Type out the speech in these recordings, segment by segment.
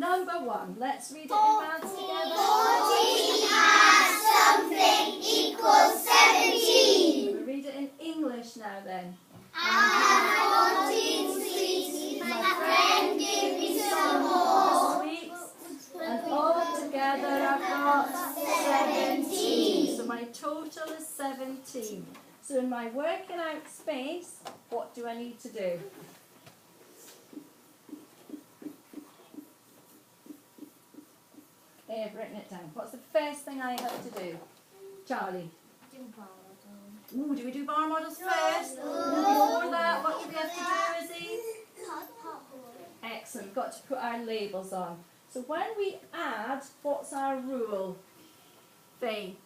Number 1. Let's read it in maths together. 14 and something equals 17. We'll read it in English now then. I have 14 sweets. My friend gave me some more. Sweets. And all together I've got 17. So my total is 17. So in my working out space, what do I need to do? Okay, I've written it down. What's the first thing I have to do? Charlie? Ooh, do we do bar models first? Before that, what do we have to do, Izzy? Excellent, we've got to put our labels on. So when we add, what's our rule? Faye?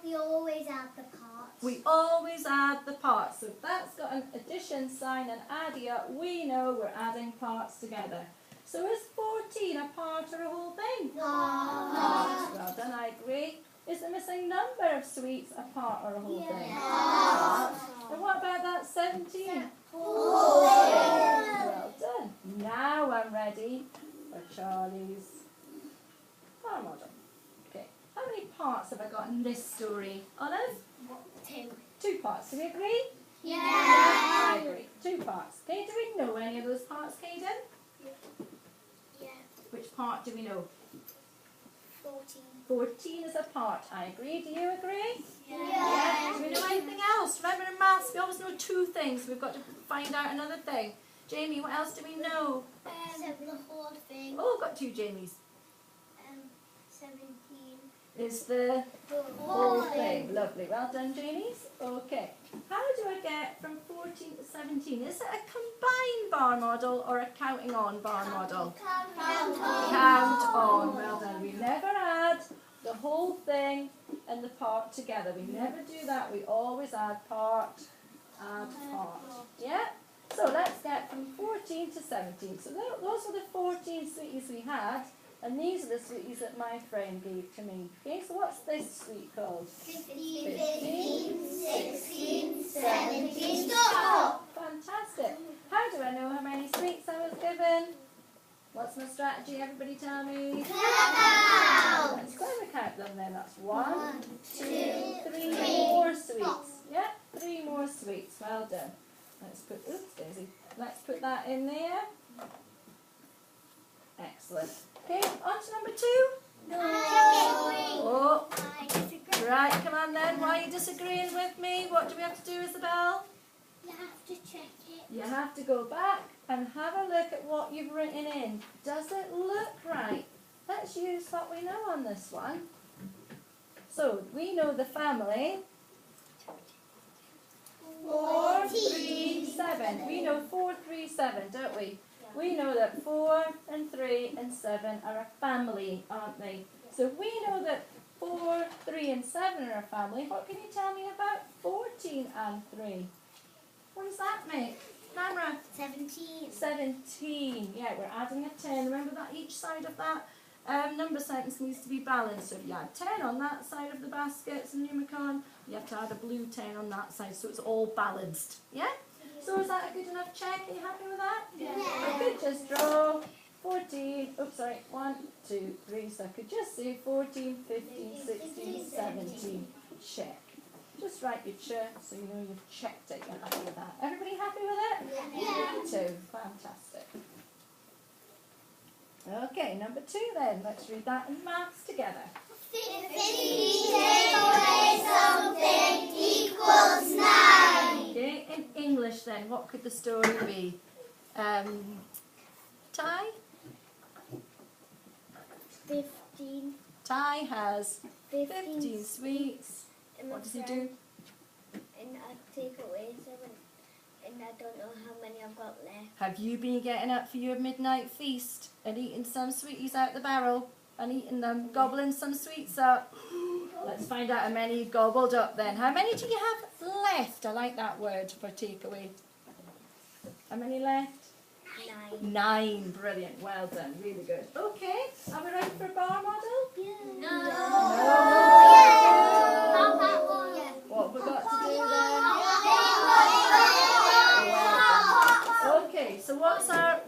We always add the parts. We always add the parts. So if that's got an addition sign and add here, we know we're adding parts together. So is 14 a part or a whole thing? Part. Well done, I agree. Is the missing number of sweets a part or a whole thing? Part. And what about that 17? Whole thing. Well done. Now I'm ready for Charlie's bar model. Okay. How many parts have I got in this story? Olive? 2. 2 parts. Do we agree? Yeah. I agree. 2 parts. Okay, do we know any of those parts, Caden? Yeah. Which part do we know? 14. 14 is a part. I agree. Do you agree? Yeah. Do we know anything else? Remember in maths, we always know 2 things. We've got to find out another thing. Jamie, what else do we know? The whole thing. Oh, got 2 Jamies. 17. Is the whole thing. Lovely. Well done, Jamies. Okay. How do I get from 14 to 17? Is it a combined bar model or a counting on bar model? Count on. Well done. We never add the whole thing and the part together. We never do that. We always add part, add part. Yeah? So let's get from 14 to 17. So those are the 14 sweeties we had. And these are the sweeties that my friend gave to me. Okay, so what's this sweet called? 15, 16, 17. Stop! Fantastic. How do I know how many sweets I was given? What's my strategy? Everybody tell me. Let's clever count them then. That's 1, 2, 3 more sweets. Yeah, 3 more sweets. Well done. Let's put, oops, Daisy. Let's put that in there. Excellent. Okay, on to number 2. No. Oh, I disagree. right, come on then. Why are you disagreeing with me? What do we have to do, Isabel? You have to check it. You have to go back and have a look at what you've written in. Does it look right? Let's use what we know on this one. So, we know the family. 4, 3, 7. We know 4, 3, 7, don't we? We know that 4 and 3 and 7 are a family, aren't they? So if we know that 4, 3 and 7 are a family, what can you tell me about 14 and 3? What does that make? Camera? 17. 17. Yeah, we're adding a 10. Remember that each side of that number sentence needs to be balanced. So if you add 10 on that side of the baskets and Numicon, you have to add a blue 10 on that side so it's all balanced. Yeah? So is that a good enough check? Are you happy with that? Yeah. I could just draw 14, oops, sorry, 1, 2, 3, so I could just say 14, 15, 16, 17, check. Just write your check so you know you've checked it, you're happy with that. Everybody happy with it? Yeah. Me too, fantastic. Okay, number 2 then, let's read that in maths together. 50 take away something equals 9. Okay, in English then, what could the story be? Ty? 15. Ty has 15 15 sweets. What does he do? And I take away 7. And I don't know how many I've got left. Have you been getting up for your midnight feast and eating some sweeties out the barrel and eating them, gobbling some sweets up? Let's find out how many you gobbled up then. How many do you have left? I like that word for takeaway. How many left? 9. 9. Brilliant. Well done. Really good. Okay. Are we ready for a bar model? No. What have we got to do then? Okay, so what's our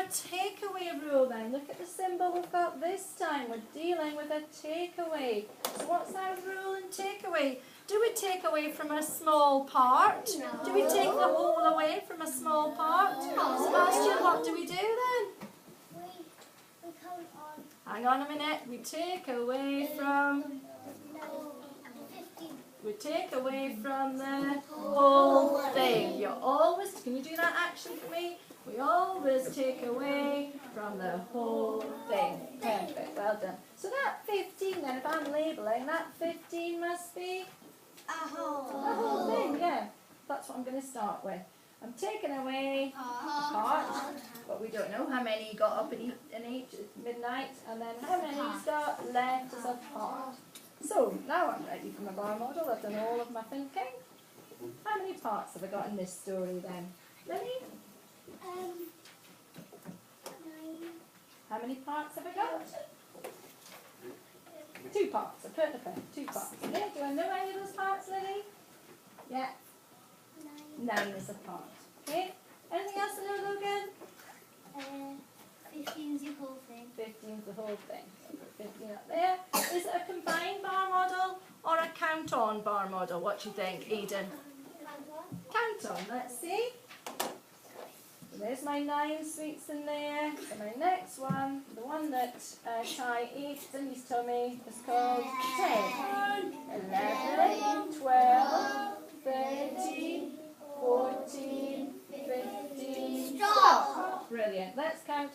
takeaway rule then? symbol we've got this time? We're dealing with a takeaway. So what's our rule in takeaway? Do we take away from a small part? No. Do we take the whole away from a small part? No. Sebastian, what do we do then? We count on. Hang on a minute. We take away from... We take away from the whole thing. You always, can you do that action for me? We always take away from the whole thing. Perfect, well done. So that 15 then, if I'm labelling, that 15 must be A whole. the whole thing, yeah. That's what I'm going to start with. I'm taking away a part, but we don't know how many got up at midnight, and then how many's got left as a part. So, now I'm ready for my bar model. I've done all of my thinking. How many parts have I got in this story then? Lily? 9. How many parts have I got? 2 parts. I put the pen. 2 parts. Yeah, do I know any of those parts, Lily? Yeah. 9 is a part. Okay. Anything else to know, Logan? 15's the whole thing. 15 is the whole thing. So put 15 up there. Is it a combined bar model or a count-on bar model? What do you think, Eden? Count on. Let's see. So there's my 9 sweets in there. So my next one, the one that Ty ate in his tummy, is called 10, 11, 12, 13, 14, 15. Stop! Brilliant. Let's count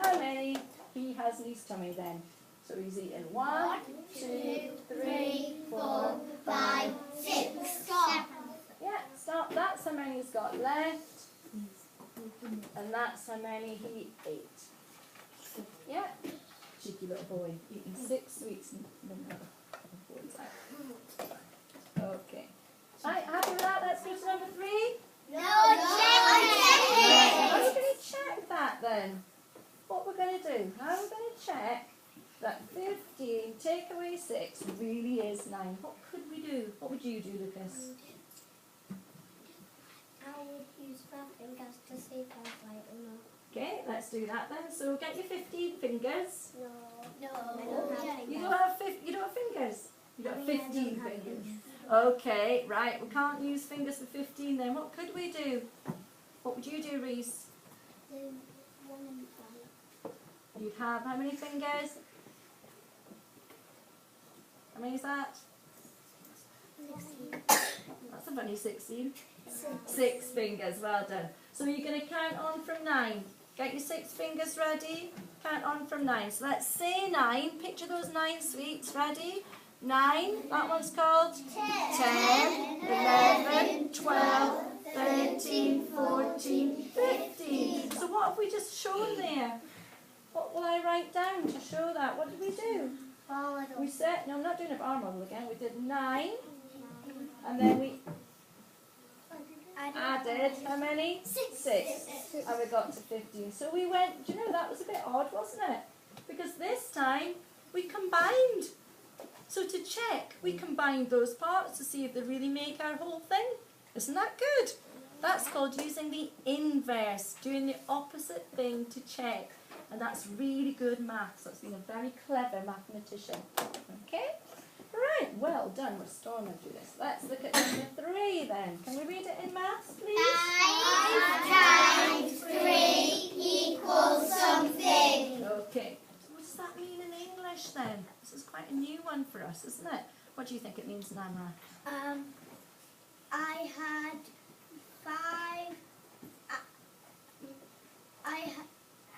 how many he has in his tummy then. So he's eaten 1, 2, 3, 4, 5, 6. Stop. Yeah, stop. That's how many he's got left. And that's how many he ate. Yeah? Cheeky little boy, eating 6 sweets in one go. Okay. Right, happy with that? Let's go to number 3. No, How are we going to check that then? What we're going to do? How are we going to check that 15 take away 6 really is 9? What could we do? What would you do, Lucas? I would use my fingers to see if I was right or not. Okay, let's do that then. So get your 15 fingers. No. I don't have fingers. You don't have fingers. You don't have 15 fingers. Okay, right. We can't use fingers for 15 then. What could we do? What would you do, Reese? 1 and 5. You'd have how many fingers? How many is that? 16. That's a funny 16. 6 fingers, well done. So you're going to count on from 9. Get your 6 fingers ready. Count on from 9. So let's say 9. Picture those 9 sweets. Ready? 9. That one's called 10, 11, 12, 13, 14, 15. So what have we just shown there? What will I write down to show that? What did we do? We said, no, I'm not doing a bar model again. We did 9. And then we added how many? 6. And we got to 15. So we went, do you know, that was a bit odd, wasn't it? Because this time we combined. So to check, we combined those parts to see if they really make our whole thing. Isn't that good? That's called using the inverse, doing the opposite thing to check. And that's really good maths. That's been a very clever mathematician. Okay? Right, well done. We're storming through this. Let's look at number 3 then. Can we read it in maths, please? 5 times 3 equals something. Okay. So what does that mean in English then? This is quite a new one for us, isn't it? What do you think it means, Nana? I had 5.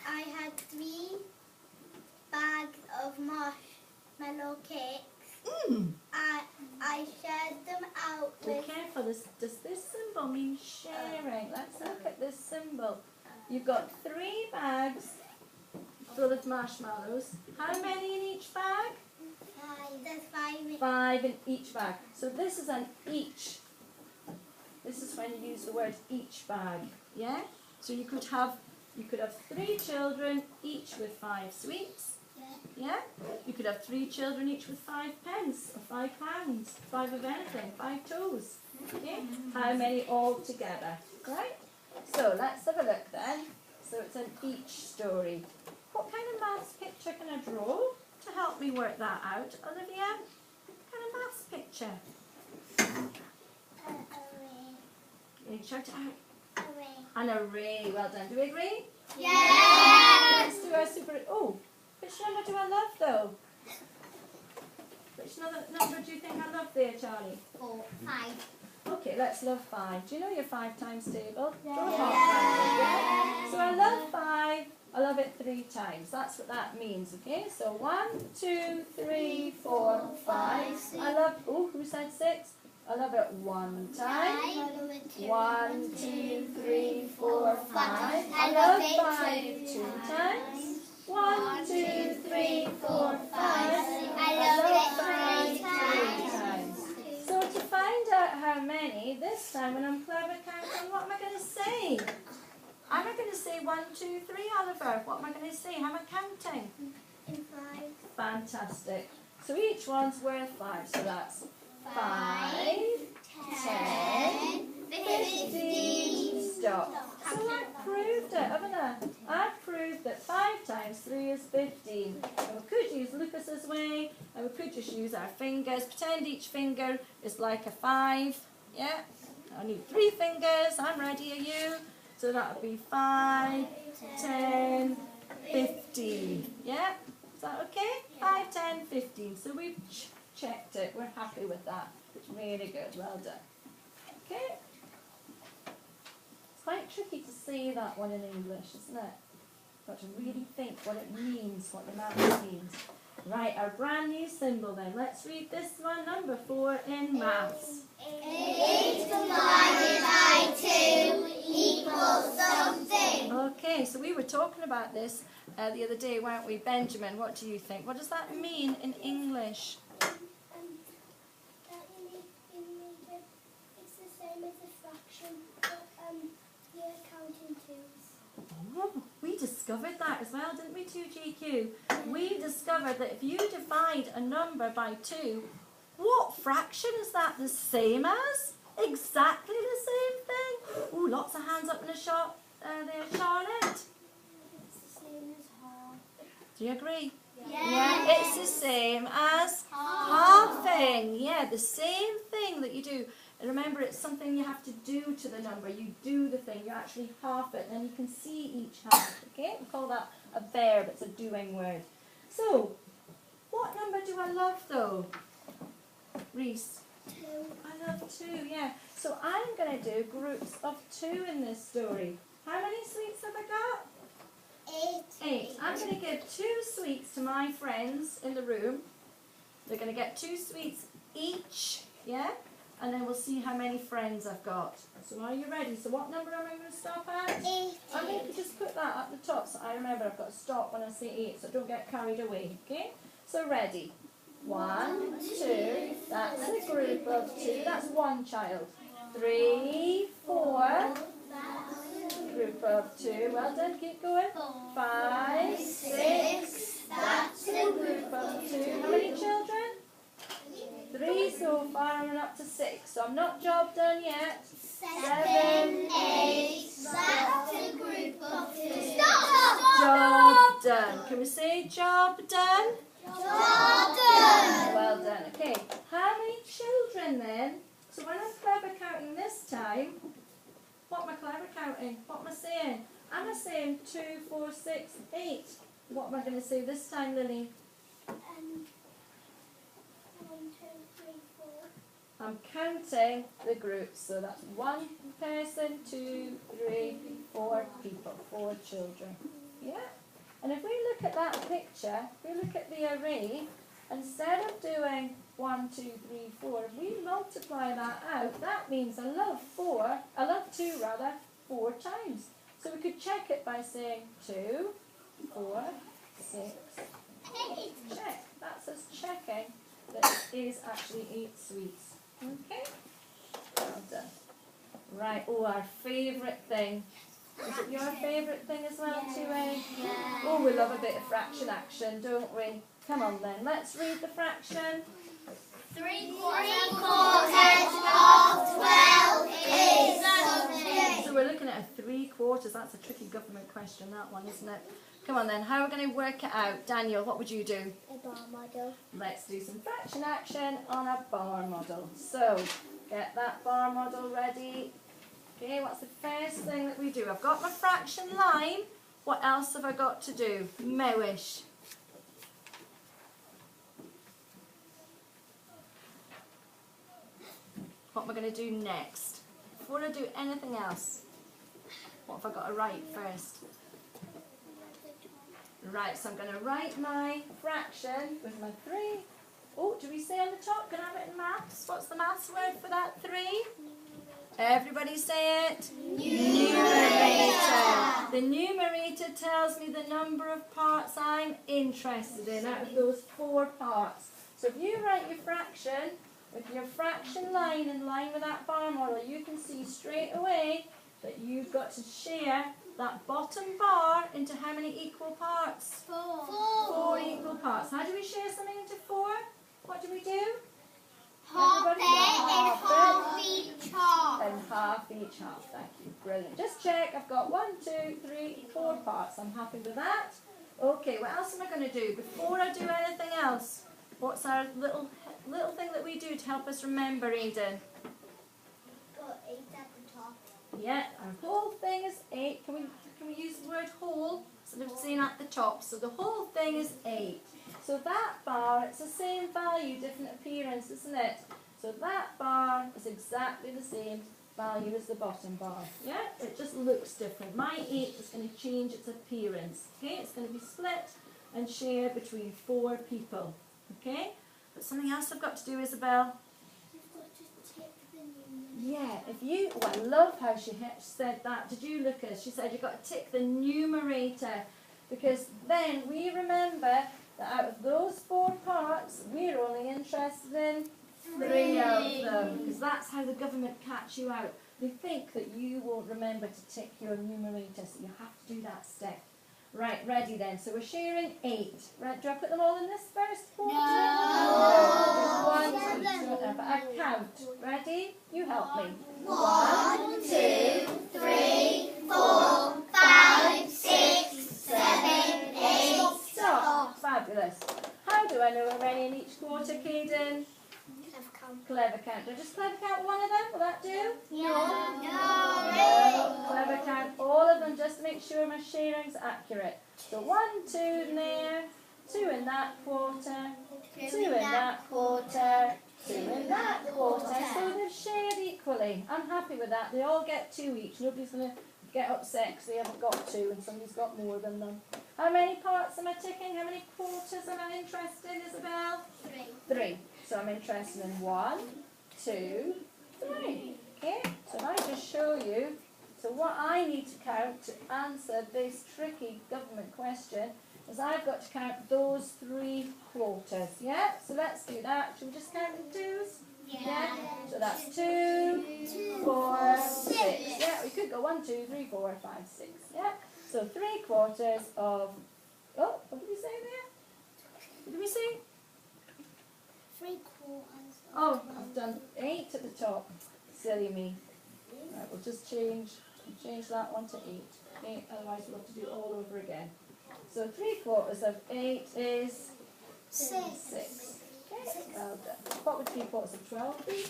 I had 3 bags of marshmallow cakes. I shared them out Be with. careful. Does this symbol mean sharing? Let's look at this symbol. You've got 3 bags full of marshmallows. How many in each bag? 5. There's 5 in 5 in each bag. So this is an each. This is when you use the word each bag. Yeah? So you could have 3 children each with 5 sweets. Yeah? You could have 3 children each with 5 pence or 5 pounds, 5 of anything, 5 toes. Okay? How many all together? Right? So let's have a look then. So it's an each story. What kind of maths picture me work that out. Olivia, what kind of maths picture? Can you shout it out? An array. Well done. Do we agree? Yes. Let's do our super... Oh, which number do I love though? Which number do you think I love there, Charlie? 4, 5. Okay, let's love 5. Do you know your 5 times table? Yes. Don't hop around it, yeah? So I love 5. I love it 3 times. That's what that means, okay? So 1, 2, 3, 4, 5. I love... Oh, who said 6? I love it 1 time. 1, 2, 3, 4, 5. I love 5 2 times. 1, 2, 3, 4, 5. I love 5 3 times. So to find out how many, this time when I'm clever counting, what am I going to say? Am I going to say 1, 2, 3, Oliver? What am I going to say? How am I counting? 5. Fantastic. So each one's worth 5. So that's 5, 10, 15, stop. So I've proved it, haven't I? I've proved that 5 times 3 is 15. And we could use Lucas's way, and we could just use our fingers. Pretend each finger is like a 5. Yeah? I need 3 fingers. I'm ready, are you? So that would be 5, 10, 15. Yeah? Is that okay? 5, 10, 15. So we've checked it. We're happy with that. It's really good. Well done. Okay? It's quite tricky to say that one in English, isn't it? Got to really think what it means, what the maths means. Right, our brand new symbol then. Let's read this one, number 4 in maths. 8 divided by 2 equals something. Okay, so we were talking about this the other day, weren't we? Benjamin, what do you think? What does that mean in English? It's the same as a fraction, but you're counting twos. Oh, we discovered that as well, didn't we, 2GQ? We discovered that if you divide a number by 2, what fraction is that the same as? Exactly the same thing. Oh, lots of hands up in the shop there, Charlotte. It's the same as half. Do you agree? Yes. Yeah, it's the same as halving. Yeah, the same thing that you do. And remember, it's something you have to do to the number. You do the thing, you actually half it, and then you can see each half. Okay, we call that a verb. It's a doing word. So, what number do I love though? Reese? 2. I love 2, yeah. So I'm going to do groups of 2 in this story. How many sweets have I got? 8. 8. I'm going to give 2 sweets to my friends in the room. They're going to get 2 sweets each, yeah? And then we'll see how many friends I've got. So are you ready? So what number am I going to stop at? 8. I'm going to just put that at the top so I remember I've got to stop when I say 8, so don't get carried away, okay? So ready. 1, 2, that's a group of 2, that's one child. 3, 4, group of 2, well done, keep going. 5, 6, that's a group of 2. How many children? 3 so far, and up to 6. So I'm not job done yet. 7, 8, That's a group of 2. Job done. Can we say job done? Job done. Well done. Okay, how many children then? So when I'm clever counting this time, what am I clever counting? What am I saying? Am I saying 2, 4, 6, 8? What am I going to say this time, Lily? 1, 2, 3, 4. I'm counting the groups. So that's 1 person, 2, 3, 4 people, 4 children. Yeah? And if we look at that picture, if we look at the array, instead of doing 1, 2, 3, 4, if we multiply that out, that means I love 2 rather, 4 times. So we could check it by saying 2, 4, 6, 8. Check. That's us checking that it is actually 8 sweets. Okay? Well done. Right, oh, our favourite thing. Is it your favourite thing as well, too, eh? Oh, we love a bit of fraction action, don't we? Come on then, let's read the fraction. 3 quarters of 12 is something. So we're looking at a 3/4. That's a tricky government question, that one, isn't it? Come on then, how are we going to work it out? Daniel, what would you do? A bar model. Let's do some fraction action on a bar model. So, get that bar model ready. Okay, what's the first thing that we do? I've got my fraction line. What else have I got to do? Mewish. What am I going to do next? Before I do anything else, what have I got to write first? Right, so I'm going to write my fraction with my 3. Oh, do we say on the top? Can I have it in maths? What's the maths word for that 3? Everybody say it. Numerator. The numerator tells me the number of parts I'm interested in out of those 4 parts. So if you write your fraction with your fraction line in line with that bar model, you can see straight away that you've got to share that bottom bar into how many equal parts? 4. 4 equal parts. How do we share something into 4? What do we do? Half Everybody? it and half each half. And half each half. Thank you. Brilliant. Just check. I've got 1, 2, 3, 4 parts. I'm happy with that. Okay, what else am I going to do? Before I do anything else, what's our little thing that we do to help us remember, Aidan? Got 8 at the top. Yeah, our whole thing is 8. Can we use the word whole instead of saying at the top? So the whole thing is 8. So that bar, it's the same value, different appearance, isn't it? So that bar is exactly the same value as the bottom bar. Yeah, it just looks different. My 8 is going to change its appearance. Okay, it's going to be split and shared between 4 people. Okay, but something else I've got to do, Isabel. You've got to tick the numerator. Yeah, I love how she said that. Did you, Lucas? She said you've got to tick the numerator, because then we remember that out of those 4 parts, we're only interested in 3 of them, because that's how the government catch you out. They think that you won't remember to tick your numerator, so you have to do that step. Right, ready then. So we're sharing 8. Right, do I put them all in this first quarter? No. 1, 2, 3, but I count. Ready? You help me. 1, 2, 3, 4, 5, 6, 7, 8. Stop. Fabulous. How do I know how many in each quarter, Caden? Clever count. Do I just clever count one of them? Will that do? No. Clever count all of them just to make sure my sharing's accurate. So 1, 2 in there, 2 in that quarter, 2 in that quarter, 2 in that quarter. So they've shared equally. I'm happy with that. They all get 2 each. Nobody's going to get upset because they haven't got 2 and somebody's got more than them. How many parts am I ticking? How many quarters am I interested in, Isabel? 3. So I'm interested in 1, 2, 3. Okay, so if I just show you, so what I need to count to answer this tricky government question is I've got to count those 3 quarters. Yeah, so let's do that. Should we just count in 2s? Yeah. So that's 2, 4, 6. Yeah, we could go 1, 2, 3, 4, 5, 6. Yeah. So 3 quarters of, oh, what did we say there? What did we say? 3 quarters. Oh, I've done 8 at the top. Silly me. Right, we'll just change that one to 8. Okay, otherwise we'll have to do it all over again. So 3 quarters of 8 is 6. 6. Okay, well done. What would 3 quarters of 12 be?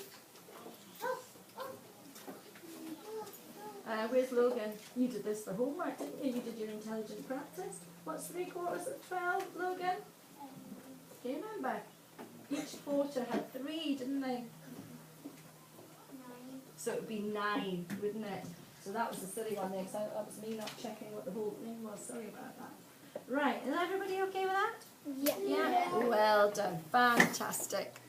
Where's Logan? You did this for homework, didn't you? You did your intelligent practice. What's 3 quarters of 12, Logan? Do you remember? Each quarter had 3, didn't they? 9. So it would be 9, wouldn't it? So that was the silly one there, because that was me not checking what the whole thing was. Sorry about that. Right, is everybody okay with that? Yeah. Yeah? Well done. Fantastic.